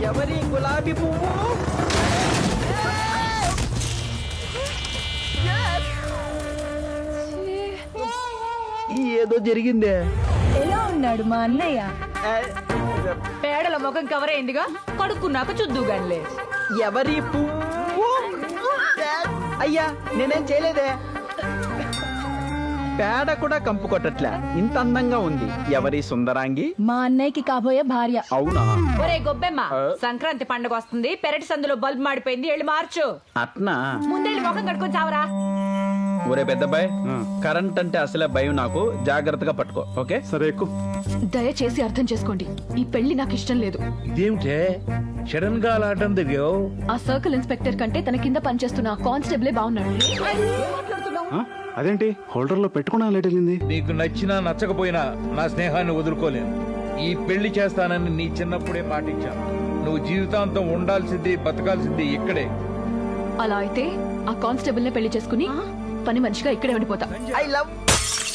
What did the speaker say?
ఎవరి గులాబీ పువ్వు? ఏదో జరిగిందే. ఎలా ఉన్నాడు మా అన్నయ్య? ఆ, పేడల ముఖం కవర్ అయిందిగా, కడుక్కున్నాక చుద్దుగానిలే. ఎవరి పువ్వు? అయ్యా నేనేం చేయలేదే. పేడ కూడా కంపు కొట్టట్లే, ఇంత అందంగా ఉంది. ఎవరి సుందరాంగి? మా అన్నయ్యకి కాబోయే భార్య. అవునా? ఒరే గొబ్బెమ్మ, సంక్రాంతి పండుగ వస్తుంది, పెరటి సందులో బల్బ్ మాడిపోయింది, వెళ్ళి మార్చు. అట్నా? ముందెళ్ళి ముఖం కడుక్కొని చావరా. ఒరే పెద్దబాయ్, కరెంట్ అంటే అసలే భయం నాకు. జాగ్రత్తగా పట్టుకో, ఓకే? సరే ఎక్కు. దయచేసి అర్థం చేసుకోండి, ఈ పెళ్లి నాకు ఇష్టం లేదు. ఇదేమిటే సడన్ గా అలా అడ్డం దిగావు? ఆ సర్కిల్ ఇన్స్పెక్టర్ కంటే తన కింద పనిచేస్తున్న కానిస్టేబులే బాగున్నాడు. ఆ? అదేంటి హోల్డర్ లో పెట్టుకున్నా లేట్ వెళ్ళింది? నీకు నచ్చినా నచ్చకపోయినా నా స్నేహాన్ని వదులుకోలేను. ఈ పెళ్లి చేస్తానని నీ చిన్నప్పుడే మాటిచ్చాను. నువ్వు జీవితాంతం ఉండాల్సింది, బతకాల్సింది ఇక్కడే. అలా అయితే ఆ కానిస్టేబుల్ నే పెళ్లి చేసుకుని పని మనిషిగా ఇక్కడే ఉండిపోతా. I love